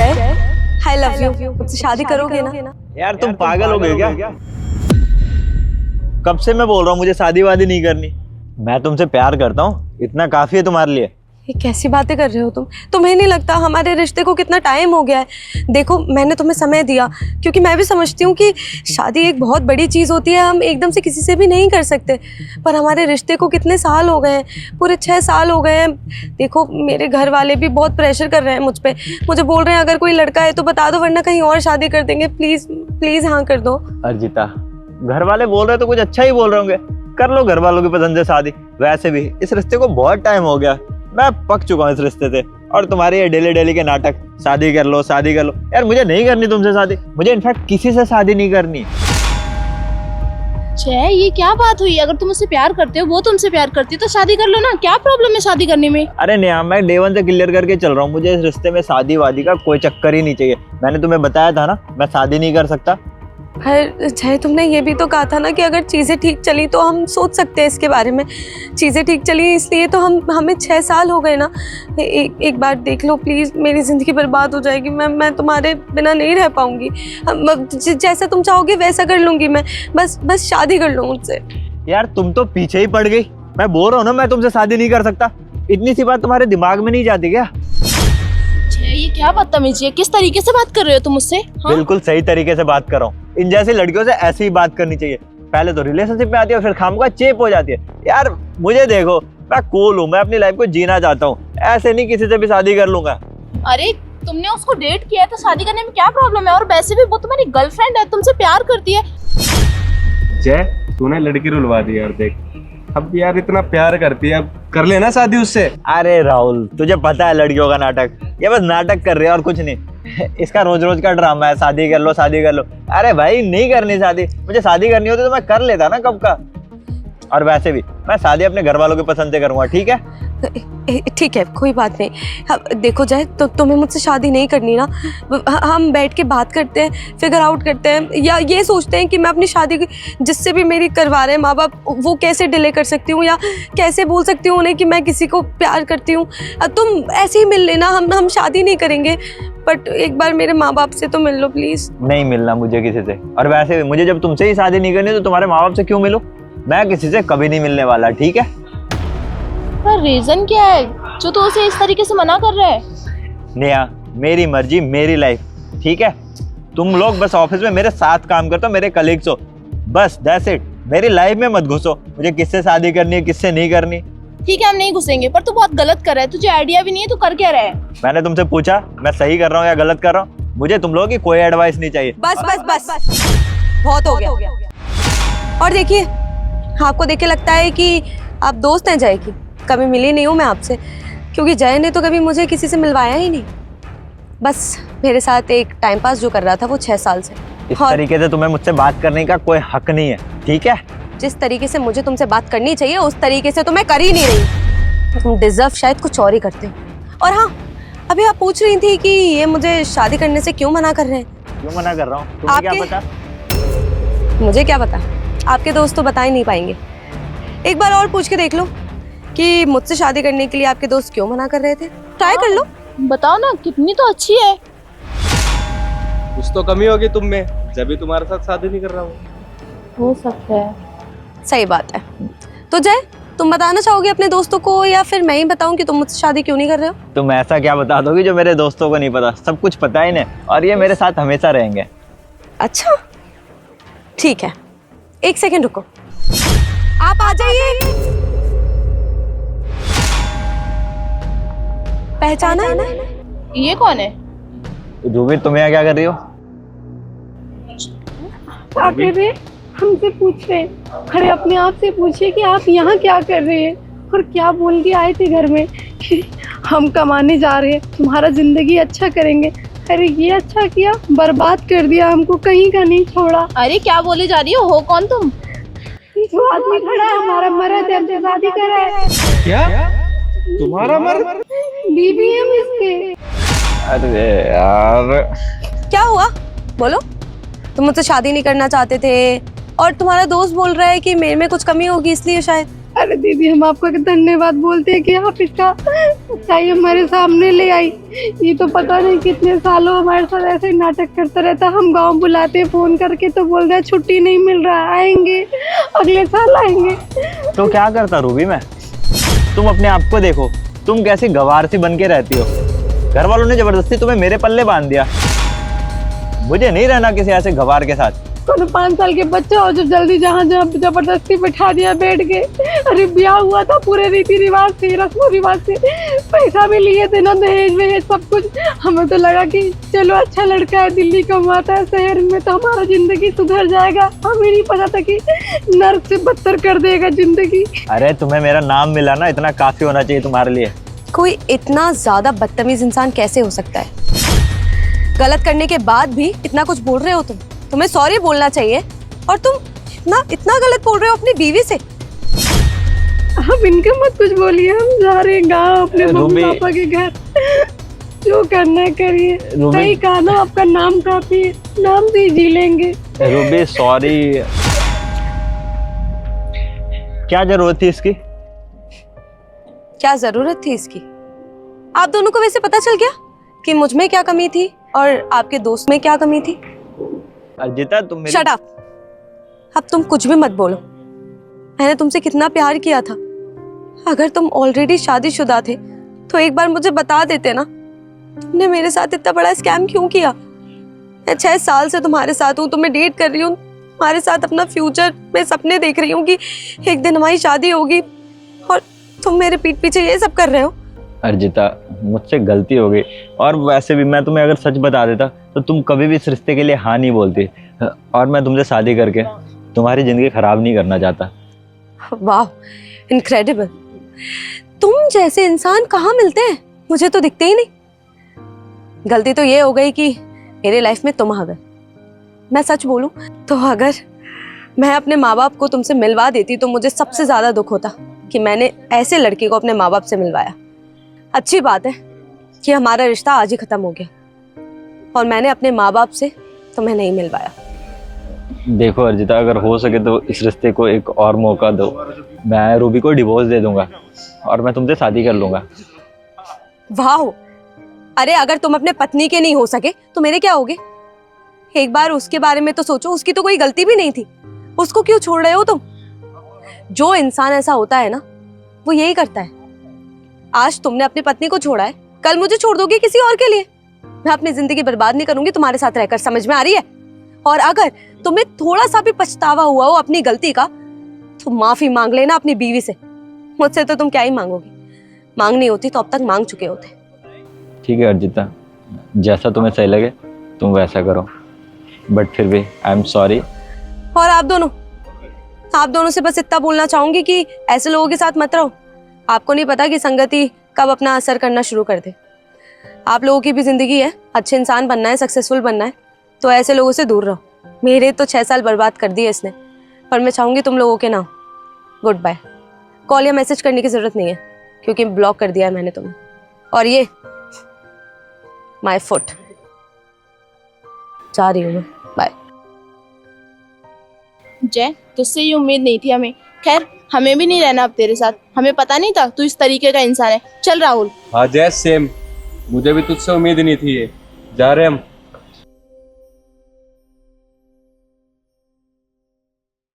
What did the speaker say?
जय, I love you. मुझसे शादी करोगे ना? यार तुम पागल हो गए क्या? कब से मैं बोल रहा हूँ मुझे शादी वादी नहीं करनी। मैं तुमसे प्यार करता हूँ, इतना काफी है तुम्हारे लिए। ये कैसी बातें कर रहे हो तुम? तुम्हें नहीं लगता हमारे रिश्ते को कितना टाइम हो गया है? देखो, मैंने तुम्हें समय दिया क्योंकि मैं भी समझती हूँ कि शादी एक बहुत बड़ी चीज़ होती है, हम एकदम से किसी से भी नहीं कर सकते। पर हमारे रिश्ते को कितने साल हो गए हैं, पूरे 6 साल हो गए हैं। देखो, मेरे घर वाले भी बहुत प्रेशर कर रहे हैं मुझ पर, मुझे बोल रहे हैं अगर कोई लड़का है तो बता दो, वरना कहीं और शादी कर देंगे। प्लीज़ प्लीज़ हाँ कर दो। अर्जिता, घर वाले बोल रहे तो कुछ अच्छा ही बोल रहे होंगे, कर लो घर वालों की पसंद से शादी। वैसे भी इस रिश्ते को बहुत टाइम हो गया, मैं पक चुका हूँ इस रिश्ते से। और तुम्हारे ये डेली डेली के नाटक, शादी कर लो शादी कर लो, यार मुझे नहीं करनी तुमसे शादी। मुझे इनफैक्ट किसी से शादी नहीं करनी। जय, ये क्या बात हुई? अगर तुम उससे प्यार करते हो, वो तुमसे प्यार करती है, तो शादी कर लो ना। क्या प्रॉब्लम है शादी करने में? अरे नेहा, मैं डे 1 से क्लियर करके चल रहा हूँ, मुझे इस रिश्ते में शादी वादी का कोई चक्कर ही नहीं चाहिए। मैंने तुम्हें बताया था ना, मैं शादी नहीं कर सकता। पर जय, तुमने ये भी तो कहा था ना कि अगर चीज़ें ठीक चली तो हम सोच सकते हैं इसके बारे में। चीज़ें ठीक चली इसलिए तो हमें 6 साल हो गए ना। एक बार देख लो प्लीज़, मेरी ज़िंदगी बर्बाद हो जाएगी। मैं तुम्हारे बिना नहीं रह पाऊंगी। जैसा तुम चाहोगे वैसा कर लूंगी मैं, बस शादी कर लो मुझसे। यार तुम तो पीछे ही पड़ गई। मैं बोल रहा हूँ ना, मैं तुमसे शादी नहीं कर सकता। इतनी सी बात तुम्हारे दिमाग में नहीं जाती क्या? ये क्या बदतमीजी है? किस तरीके से बात कर रहे हो तुम मुझसे? हाँ? बिल्कुल सही तरीके से बात कर रहा हूँ। इन जैसी लड़कियों से ऐसी ही बात करनी चाहिए। पहले तो रिलेशनशिप में आती है, फिर खामखा चेप हो जाती है। यार मुझे देखो, मैं कूल हूँ, मैं अपनी लाइफ को जीना चाहता हूँ, ऐसे नहीं किसी से भी शादी कर लूंगा। अरे तुमने उसको डेट किया है तो शादी करने में क्या प्रॉब्लम है? और वैसे भी वो तुम्हारी गर्लफ्रेंड है, तुमसे प्यार करती है। जय, तूने लड़की रुलवा दी यार। देख, अब यार इतना प्यार करती है, अब कर लेना शादी उससे। अरे राहुल, तुझे पता है लड़कियों का नाटक, ये बस नाटक कर रहे हैं और कुछ नहीं। इसका रोज रोज का ड्रामा है, शादी कर लो शादी कर लो। अरे भाई नहीं करनी शादी, मुझे शादी करनी होती तो मैं कर लेता ना कब का। और वैसे भी मैं शादी अपने घर वालों की पसंद से करूंगा, ठीक है? ठीक है, कोई बात नहीं। देखो जय, तो तुम्हें मुझसे शादी नहीं करनी ना, हम बैठ के बात करते हैं, फिगर आउट करते हैं, या ये सोचते हैं कि मैं अपनी शादी जिससे भी मेरी करवा रहे हैं माँ बाप, वो कैसे डिले कर सकती हूँ, या कैसे बोल सकती हूँ उन्हें कि मैं किसी को प्यार करती हूँ। तुम ऐसे ही मिल लेना, हम शादी नहीं करेंगे, बट एक बार मेरे माँ बाप से तो मिल लो प्लीज। नहीं मिलना मुझे किसी से। और वैसे भी मुझे जब तुमसे ही शादी नहीं करनी तो तुम्हारे माँ बाप से क्यों मिलूं? मैं किसी से कभी नहीं मिलने वाला, ठीक है? पर रीजन क्या है जो तू उसे इस तरीके से मना कर रहा है? नेहा, मेरी मर्जी मेरी लाइफ, ठीक है? तुम लोग बस ऑफिस में मेरे साथ काम करते हो, मेरे कलीग्स हो, बस दैट्स इट। मेरी लाइफ में मत घुसो, मुझे किससे शादी करनी है किससे नहीं करनी। ठीक है, हम नहीं घुसेंगे, पर तू बहुत गलत कर रहा है। तुझे आइडिया भी नहीं है, तू कर क्या रहा है? मैंने तुमसे पूछा मैं सही कर रहा हूँ या गलत कर रहा हूँ? मुझे तुम लोगों की कोई एडवाइस नहीं चाहिए। बस बस बस बस, बहुत हो गया। और देखिए, आपको देख के लगता है कि आप दोस्त हैं जय की। कभी मिली नहीं हूँ मैं आपसे, क्योंकि जय ने तो कभी मुझे किसी से मिलवाया ही नहीं। बस मेरे साथ एक टाइम पास जो कर रहा था वो 6 साल से। इस तरीके से तुम्हें मुझसे बात करने का कोई हक नहीं है, ठीक है? जिस तरीके से मुझे तुमसे बात करनी चाहिए उस तरीके से तो मैं कर ही नहीं रही। तुम डिजर्व शायद कुछ और ही करते हो। और हाँ, अभी आप पूछ रही थी कि ये मुझे शादी करने से क्यों मना कर रहे हैं। क्यों मना कर रहा हूँ? तुम्हें क्या पता? मुझे क्या पता, आपके दोस्त तो बता ही नहीं पाएंगे। एक बार और पूछ के देख लो कि मुझसे शादी करने के लिए आपके दोस्त क्यों मना कर रहे थे। ट्राई कर लो। बताओ ना, कितनी तो अच्छी है। कुछ तो कमी होगी तुम में, जब भी तुम्हारे साथ शादी नहीं कर रहा हूँ। हो सकता है। सही बात है। तो जय, तुम बताना चाहोगे अपने दोस्तों को, या फिर मैं ही बताऊं कि तुम मुझसे शादी क्यों नहीं कर रहे हो? तुम ऐसा क्या बता दोगी जो मेरे दोस्तों को नहीं पता? सब कुछ पता है इन्हें, और ये मेरे साथ हमेशा रहेंगे। अच्छा ठीक है, 1 सेकंड रुको, आप आ जाइए। पहचाना है ना? ये कौन है? ध्रुवी, तुम यहाँ क्या कर रही हो? आखिर हमसे पूछ रहे, अरे अपने आप से पूछिए कि आप यहाँ क्या कर रहे हैं और क्या बोल के आए थे घर में कि हम कमाने जा रहे हैं, तुम्हारा जिंदगी अच्छा करेंगे। अरे ये अच्छा किया, बर्बाद कर दिया हमको, कहीं का नहीं छोड़ा। अरे क्या बोले जा रही हो कौन तुम? जो आदमी खड़ा है हमारा मर्द है, हमसे शादी कर रहा है। क्या? तुम्हारा मर्द? बीवी है हम इसके। अरे यार, क्या हुआ बोलो। तुम मुझसे शादी नहीं करना चाहते थे और तुम्हारा दोस्त बोल रहा है कि मेरे में कुछ कमी होगी इसलिए शायद। अरे दीदी, हम आपको धन्यवाद बोलते हैं कि आप इसका सच्चाई हमारे सामने ले आई। ये तो पता नहीं कितने सालों हमारे साथ ऐसे ही नाटक करता रहता। हम गांव बुलाते फोन करके तो बोल रहा है छुट्टी नहीं मिल रहा, आएंगे अगले साल आएंगे। तो क्या करता रूबी मैं? तुम अपने आप को देखो, तुम कैसी गवार सी बन के रहती हो। घर वालों ने जबरदस्ती तुम्हें मेरे पल्ले बांध दिया। मुझे नहीं रहना किसी ऐसे गवार के साथ। कौन 5 साल के बच्चा हो जो जल्दी जहाँ जहाँ जबरदस्ती बैठा दिया बैठ के। अरे ब्याह हुआ था पूरे रीति रिवाज से, रस्मों रिवाज से, पैसा भी लिए थे ना, दहेज वहेज सब कुछ। हमें तो लगा कि चलो अच्छा लड़का है, दिल्ली कमाता है, शहर में तो हमारा जिंदगी सुधर जाएगा। हमें नहीं पता था कि नर्क से बदतर कर देगा जिंदगी। अरे तुम्हें मेरा नाम मिला ना, इतना काफी होना चाहिए तुम्हारे लिए। कोई इतना ज्यादा बदतमीज इंसान कैसे हो सकता है? गलत करने के बाद भी इतना कुछ बोल रहे हो तुम। तुम्हें सॉरी बोलना चाहिए, और तुम इतना गलत बोल रहे हो अपनी बीवी से। हम इनका मत कुछ बोलिए, हम जा रहे हैं गाँव अपने मम्मी पापा के घर। जो करना है करिए। सही कहा ना, आपका नाम काफी है, नाम से ही जी लेंगे। रूबी सॉरी, क्या जरूरत थी इसकी? क्या जरूरत थी इसकी? आप दोनों को वैसे पता चल गया कि मुझ में क्या कमी थी और आपके दोस्त में क्या कमी थी? अर्जिता तुम मेरी... शट अप। अब तुम कुछ भी मत बोलो। मैंने तुमसे कितना प्यार किया था। अगर तुम ऑलरेडी शादीशुदा थे तो एक बार मुझे बता देते ना। तुमने मेरे साथ इतना बड़ा स्कैम क्यों किया? मैं 6 साल से तुम्हारे साथ हूँ, तुम्हें डेट कर रही हूँ, तुम्हारे साथ अपना फ्यूचर में सपने देख रही हूँ कि एक दिन हमारी शादी होगी, और तुम मेरे पीठ पीछे ये सब कर रहे हो। अर्जिता मुझसे गलती हो गई, और वैसे भी मैं तुम्हें अगर सच बता देता तो तुम कभी भी इस रिश्ते के लिए हाँ नहीं बोलती, और मैं तुमसे शादी करके तुम्हारी जिंदगी खराब नहीं करना चाहता। वाह, इनक्रेडिबल। तुम जैसे इंसान कहाँ मिलते हैं? मुझे तो दिखते ही नहीं। गलती तो ये हो गई कि मेरे लाइफ में तुम आ गए। मैं सच बोलूं तो अगर मैं अपने माँ बाप को तुमसे मिलवा देती तो मुझे सबसे ज्यादा दुख होता कि मैंने ऐसे लड़के को अपने माँ बाप से मिलवाया। अच्छी बात है कि हमारा रिश्ता आज ही खत्म हो गया, और मैंने अपने माँ बाप से तुम्हें नहीं मिलवाया। देखो अर्जिता, अगर हो सके तो इस रिश्ते को एक और मौका दो। मैं रूबी को डिवोर्स दे दूंगा और मैं तुमसे शादी कर लूंगा। वाह, अरे अगर तुम अपने पत्नी के नहीं हो सके तो मेरे क्या होगे? एक बार उसके बारे में तो सोचो, उसकी तो कोई गलती भी नहीं थी। उसको क्यों छोड़ रहे हो तुम? जो इंसान ऐसा होता है ना, वो यही करता है। आज तुमने अपनी पत्नी को छोड़ा है, कल मुझे छोड़ दोगे किसी और के लिए। मैं अपनी जिंदगी बर्बाद नहीं करूंगी तुम्हारे साथ रहकर, समझ में आ रही है? और अगर तुम्हें थोड़ा सा भी पछतावा हुआ हो अपनी गलती का तो माफी मांग लेना अपनी बीवी से। मुझसे तो तुम क्या ही मांगोगी? मांगनी होती तो अब तक मांग चुके होते। ठीक है अर्जिता, जैसा तुम्हें सही लगे तुम वैसा करो, बट फिर भी आई एम सॉरी। और आप दोनों से बस इतना बोलना चाहूंगी कि ऐसे लोगों के साथ मत रहो। आपको नहीं पता कि संगति कब अपना असर करना शुरू कर दे। आप लोगों की भी जिंदगी है, अच्छे इंसान बनना है, सक्सेसफुल बनना है, तो ऐसे लोगों से दूर रहो। मेरे तो 6 साल बर्बाद कर दिए इसने, पर मैं चाहूंगी तुम लोगों के ना गुड बाय। कॉल या मैसेज करने की जरूरत नहीं है क्योंकि ब्लॉक कर दिया है मैंने तुम्हें। और ये माय फुट, जा रही हूँ मैं, बाय। जय, तुझसे ये उम्मीद नहीं थी हमें। खैर, हमें भी नहीं रहना अब तेरे साथ। हमें पता नहीं था तू इस तरीके का इंसान है। चल राहुल। हाँ जय, सेम। मुझे भी तुझसे उम्मीद नहीं थी। ये जा रहे हम।